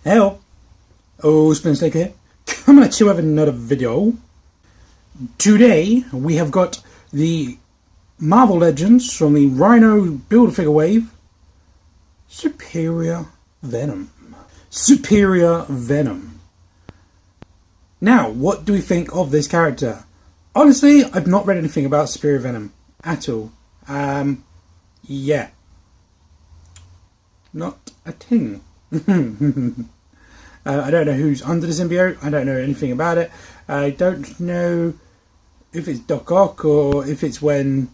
Hello. Oh, Spin Snake here. Coming at you with another video. Today we have got the Marvel Legends from the Rhino Build-A-Figure wave. Superior Venom. Superior Venom. Now, what do we think of this character? Honestly, I've not read anything about Superior Venom at all. Yeah. Not a ting. I don't know who's under the symbiote. I don't know anything about it. I don't know if it's Doc Ock or if it's when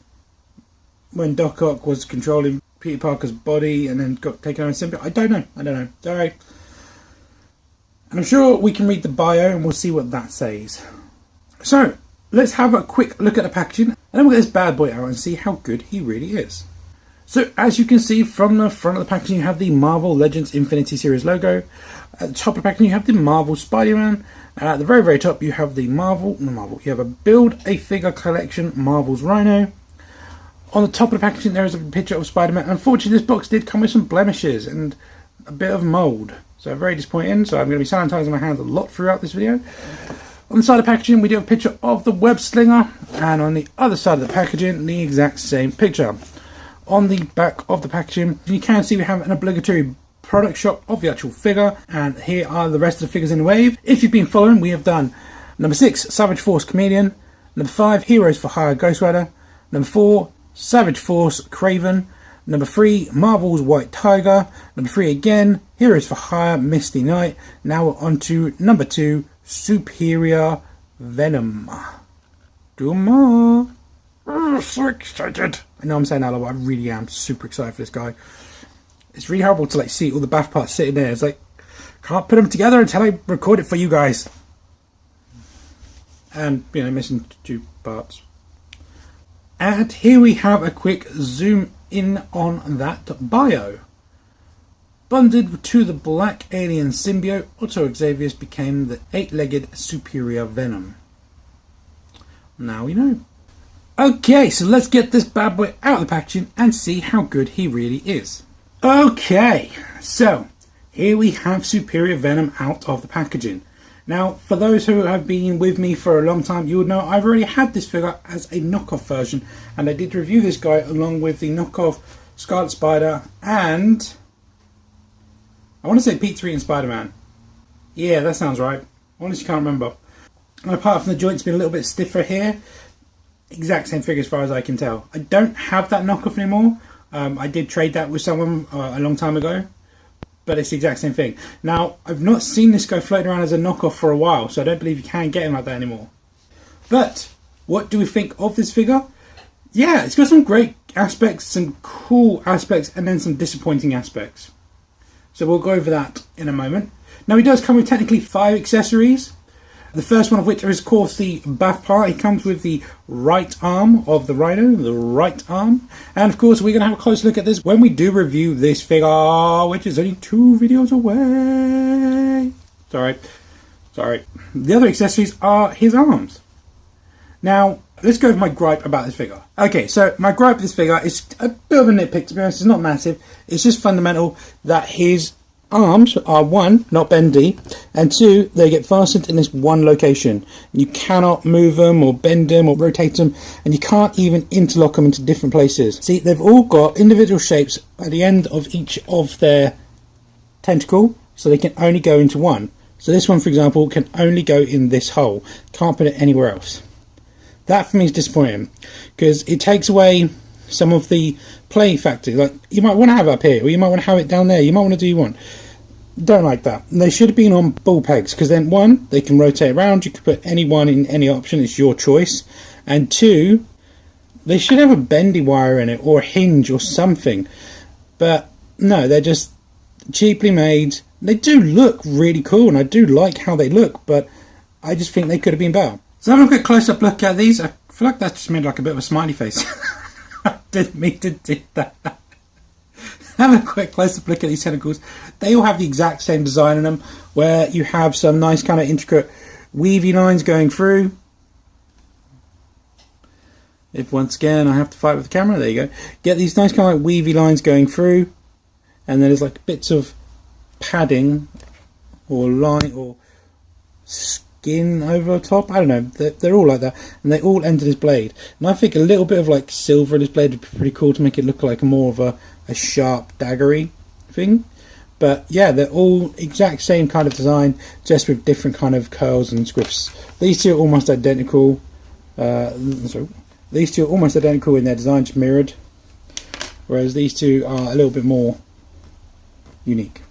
Doc Ock was controlling Peter Parker's body and then got taken over symbiote. I don't know. Sorry. And I'm sure we can read the bio and we'll see what that says. So, let's have a quick look at the packaging and then we'll get this bad boy out and see how good he really is. So, as you can see from the front of the packaging, you have the Marvel Legends Infinity Series logo. At the top of the packaging, you have the Marvel Spider-Man. At the very, very top, you have you have a Build-A-Figure Collection Marvel's Rhino. On the top of the packaging, there is a picture of Spider-Man. Unfortunately, this box did come with some blemishes and a bit of mould. So, very disappointing. So, I'm going to be sanitizing my hands a lot throughout this video. On the side of the packaging, we do have a picture of the web slinger. And on the other side of the packaging, the exact same picture. On the back of the packaging, you can see we have an obligatory product shot of the actual figure, and here are the rest of the figures in the wave. If you've been following, we have done number 6, Savage Force Chameleon, number 5, Heroes for Hire Ghost Rider, number 4, Savage Force Craven, number 3, Marvel's White Tiger, number 3 again, Heroes for Hire Misty Knight. Now we're on to number 2, Superior Venom. Do more. Oh, so excited. I know I'm saying that a lot, but I really am super excited for this guy. It's really horrible to see all the bath parts sitting there. It's like, can't put them together until I record it for you guys. And, missing 2 parts. And here we have a quick zoom in on that bio. Bonded to the black alien symbiote, Otto Xavier became the 8-legged Superior Venom. Now we know. Okay, so let's get this bad boy out of the packaging and see how good he really is. Okay, so here we have Superior Venom out of the packaging. Now, for those who have been with me for a long time, you would know I've already had this figure as a knockoff version, and I did review this guy along with the knockoff Scarlet Spider and I want to say Pete 3 and Spider-Man. Yeah, that sounds right. Honestly, can't remember. And apart from the joints being a little bit stiffer here, exact same figure as far as I can tell. I don't have that knockoff anymore. I did trade that with someone a long time ago, but it's the exact same thing. Now, I've not seen this guy floating around as a knockoff for a while, so I don't believe you can get him like that anymore. But, what do we think of this figure? Yeah, it's got some great aspects, some cool aspects, and then some disappointing aspects. So we'll go over that in a moment. Now, he does come with technically 5 accessories. The first one of which is, of course, the bath part. It comes with the right arm of the Rhino, the right arm. And, of course, we're going to have a close look at this when we do review this figure, which is only 2 videos away. Sorry. The other accessories are his arms. Now, let's go over my gripe about this figure. Okay, so my gripe with this figure is a bit of a nitpick, to be honest. It's not massive. It's just fundamental that his arms are 1, not bendy, and 2, they get fastened in this one location. You cannot move them or bend them or rotate them, and you can't even interlock them into different places. See, they've all got individual shapes at the end of each of their tentacle, so they can only go into one. So this one, for example, can only go in this hole. Can't put it anywhere else. That for me is disappointing, because it takes away some of the play factor. Like, you might want to have it up here, or you might want to have it down there. You might want to do you want. Don't like that. They should have been on ball pegs, because then 1, they can rotate around. You could put any one in any option. It's your choice. And 2, they should have a bendy wire in it, or a hinge or something. But no, they're just cheaply made. They do look really cool, and I do like how they look, but I just think they could have been better. So having a quick close-up look at these, I feel like that just made like a bit of a smiley face. I didn't mean to do that. Have a quick close-up look at these tentacles. They all have the exact same design in them, where you have some nice kind of intricate weavy lines going through. If once again I have to fight with the camera, there you go. Get these nice kind of weavy lines going through, and then there's like bits of padding or line or skin over top. I don't know. They're all like that, and they all end in his blade. And I think a little bit of like silver in his blade would be pretty cool to make it look like more of a sharp daggery thing. But yeah, they're all exact same kind of design, just with different kind of curls and squiffs. These two are almost identical. These two are almost identical in their design, just mirrored. Whereas these two are a little bit more unique.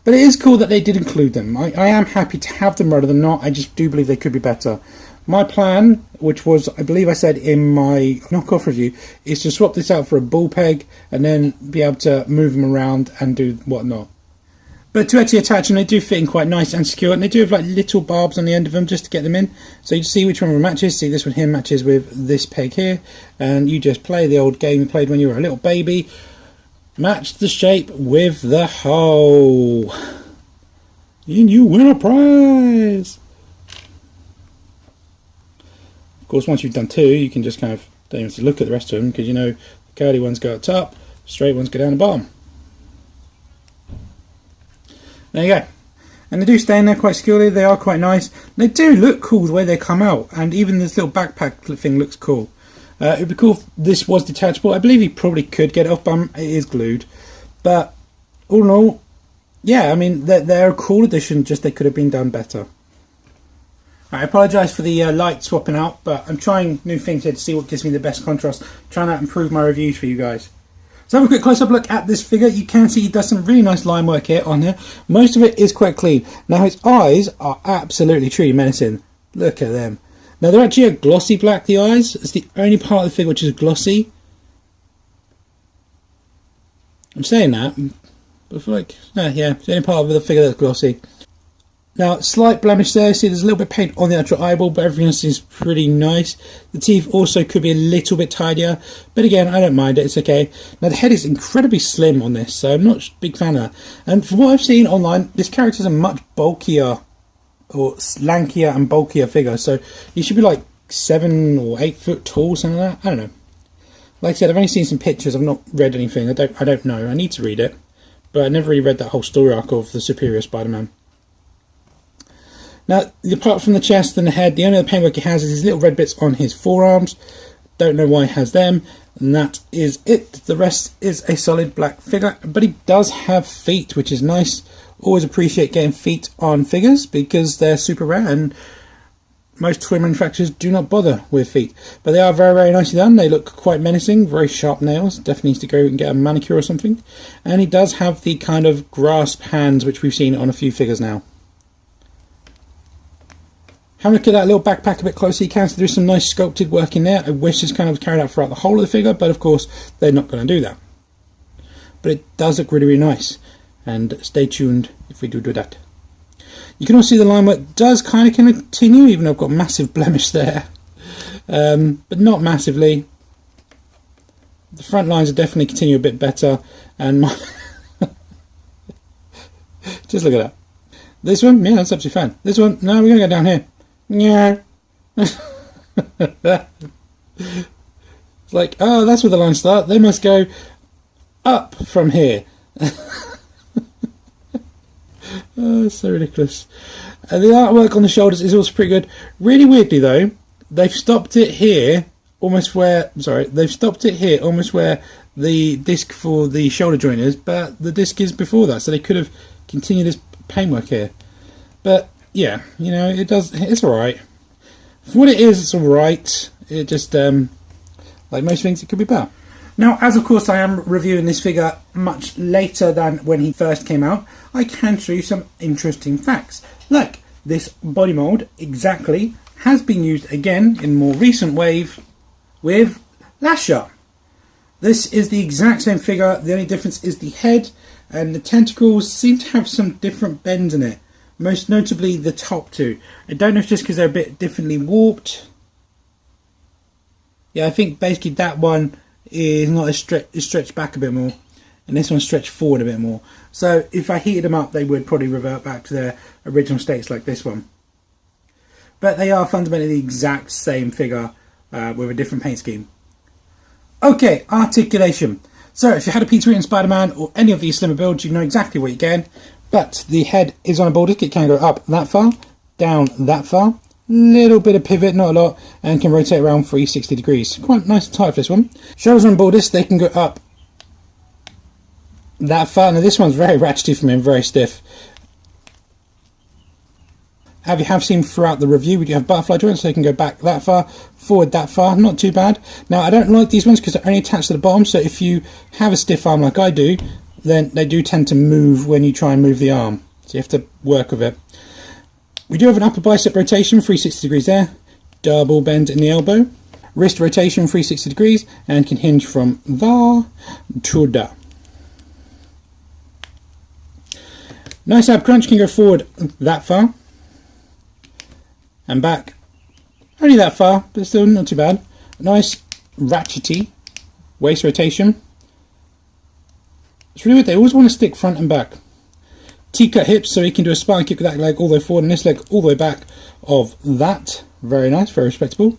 But it is cool that they did include them. I am happy to have them rather than not. I just do believe they could be better. My plan, which was, I believe I said in my knockoff review, is to swap this out for a ball peg and then be able to move them around and do whatnot. But to actually attach them, they do fit in quite nice and secure, and they do have like little barbs on the end of them just to get them in. So you see which one matches. See, this one here matches with this peg here, and you just play the old game you played when you were a little baby. Match the shape with the hole, and you win a prize. Of course, once you've done two, you can just kind of don't even have to look at the rest of them, because you know the curly ones go up top, straight ones go down the bottom. There you go. And they do stay in there quite securely. They are quite nice. They do look cool the way they come out, and even this little backpack thing looks cool. It would be cool if this was detachable. I believe you probably could get it off, but it is glued. But all in all, yeah, I mean, they're a cool addition, just they could have been done better. I apologise for the light swapping out, but I'm trying new things here to see what gives me the best contrast, trying to improve my reviews for you guys. So have a quick close-up look at this figure. You can see he does some really nice line work here on here. Most of it is quite clean. Now his eyes are absolutely truly menacing. Look at them. Now they're actually a glossy black, the eyes. It's the only part of the figure which is glossy. I'm saying that, but I feel like, yeah, it's the only part of the figure that's glossy. Now, slight blemish there. See, there's a little bit of paint on the actual eyeball, but everything else is pretty nice. The teeth also could be a little bit tidier, but again, I don't mind it. It's okay. Now, the head is incredibly slim on this, so I'm not a big fan of that. And from what I've seen online, this character is a much bulkier, or lankier and bulkier figure. So he should be like 7 or 8 foot tall, something like that. I don't know. Like I said, I've only seen some pictures. I've not read anything. I don't know. I need to read it, but I never really read that whole story arc of the Superior Spider-Man. Now, apart from the chest and the head, the only other paintwork he has is his little red bits on his forearms. Don't know why he has them, and that is it. The rest is a solid black figure, but he does have feet, which is nice. Always appreciate getting feet on figures because they're super rare, and most toy manufacturers do not bother with feet. But they are very, very nicely done. They look quite menacing, very sharp nails. Definitely needs to go and get a manicure or something. And he does have the kind of grasp hands, which we've seen on a few figures now. Having a look at that little backpack a bit closer, you can see there's some nice sculpted work in there. I wish this kind of carried out throughout the whole of the figure, but of course they're not going to do that. But it does look really, really nice. And stay tuned if we do that. You can also see the line work does kind of continue, even though I've got massive blemish there. But not massively. The front lines are definitely continue a bit better. And my just look at that. This one, yeah, that's absolutely fine. This one, no, we're going to go down here. Yeah. It's like, oh, that's where the lines start. They must go up from here. Oh, so ridiculous. The artwork on the shoulders is also pretty good. Really weirdly though, they've stopped it here almost where, they've stopped it here almost where the disc for the shoulder joint is, but the disc is before that, so they could have continued this paintwork here. But yeah, you know, it's alright. For what it is, it's alright. It just, like most things, it could be better. Now, as of course I am reviewing this figure much later than when he first came out, I can show you some interesting facts. Like, this body mould exactly has been used again in more recent wave with Lasher. This is the exact same figure, the only difference is the head, and the tentacles seem to have some different bends in it. Most notably the top two. I don't know if it's just because they're a bit differently warped. Yeah, I think basically that one is not as stretched back a bit more, and this one's stretched forward a bit more. So if I heated them up, they would probably revert back to their original states like this one. But they are fundamentally the exact same figure with a different paint scheme. Okay, articulation. So if you had a Peter Eaton Spider-Man or any of these slimmer builds, you know exactly what you're getting. But the head is on a ball disc. It can go up that far, down that far. Little bit of pivot, not a lot, and can rotate around 360 degrees. Quite nice and tight for this one. Shoulders on ball disc, they can go up that far. Now this one's very ratchety for me and very stiff. As you have seen throughout the review, we do have butterfly joints, so they can go back that far, forward that far, not too bad. Now I don't like these ones because they're only attached to the bottom, so if you have a stiff arm like I do, then they do tend to move when you try and move the arm. So you have to work with it. We do have an upper bicep rotation, 360 degrees there, double bend in the elbow, wrist rotation 360 degrees, and can hinge from there to there. Nice ab crunch, can go forward that far and back, only that far, but still not too bad. Nice ratchety waist rotation. It's really weird, they always want to stick front and back. T-cut hips, so he can do a spine kick with that leg all the way forward and this leg all the way back of that. Very nice, very respectable.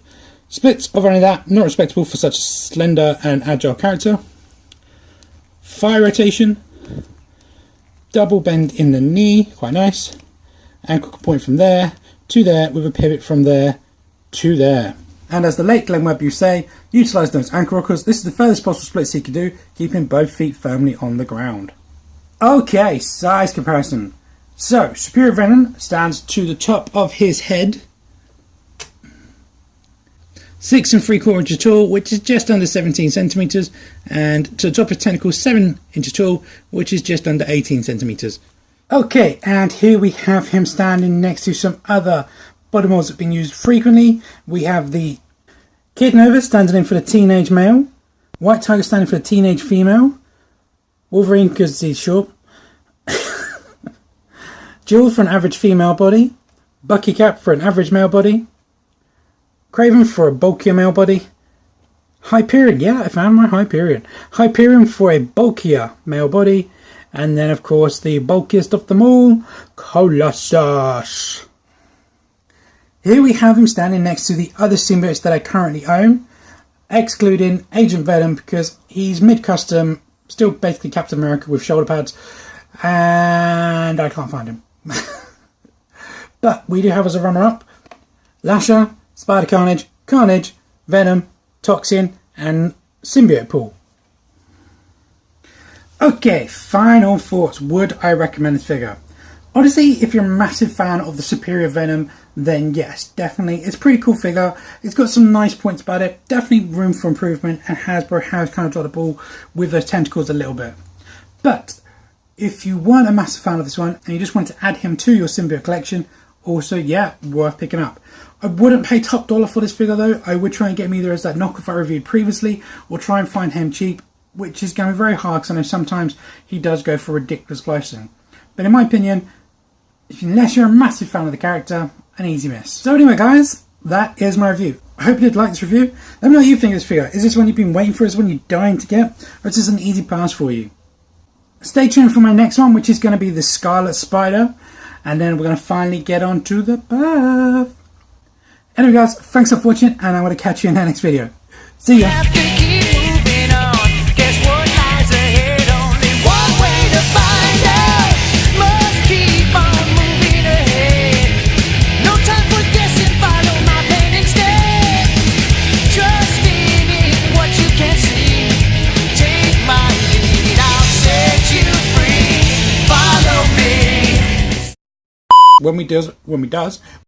Splits of only that, not respectable for such a slender and agile character. Thigh rotation. Double bend in the knee, quite nice. Ankle point from there to there with a pivot from there to there. And as the late Glenn Webb used to say, utilise those ankle rockers. This is the furthest possible splits he can do, keeping both feet firmly on the ground. Okay, size comparison. So, Superior Venom stands to the top of his head. 6 3/4 inches tall, which is just under 17 centimeters, and to the top of his tentacle, 7 inches tall, which is just under 18 centimeters. Okay, and here we have him standing next to some other body models that have been used frequently. We have the Kid Nova standing in for the teenage male, White Tiger standing for the teenage female, Wolverine because he's short, Jules for an average female body, Bucky Cap for an average male body, Craven for a bulkier male body, Hyperion, yeah, I found my Hyperion. Hyperion for a bulkier male body, and then of course the bulkiest of them all, Colossus. Here we have him standing next to the other symbiotes that I currently own, excluding Agent Venom because he's mid-custom, still basically Captain America with shoulder pads, and I can't find him. But we do have as a runner-up Lasher, Spider Carnage, Carnage, Venom, Toxin, and Symbiote Pool. Okay, final thoughts. Would I recommend this figure? Honestly, if you're a massive fan of the Superior Venom, then yes, definitely. It's a pretty cool figure. It's got some nice points about it. Definitely room for improvement, and Hasbro has kind of dropped the ball with those tentacles a little bit. But if you weren't a massive fan of this one, and you just wanted to add him to your symbiote collection, also, yeah, worth picking up. I wouldn't pay top dollar for this figure though. I would try and get him either as that knockoff I reviewed previously, or try and find him cheap, which is going to be very hard because I know sometimes he does go for ridiculous pricing. But in my opinion, unless you're a massive fan of the character, an easy miss. So anyway guys, that is my review. I hope you did like this review. Let me know what you think of this figure. Is this one you've been waiting for? Is this one you're dying to get? Or is this an easy pass for you? Stay tuned for my next one, which is going to be the Scarlet Spider. And then we're going to finally get on to the bath. Anyway guys, thanks for watching, and I'm going to catch you in the next video. See ya! When we does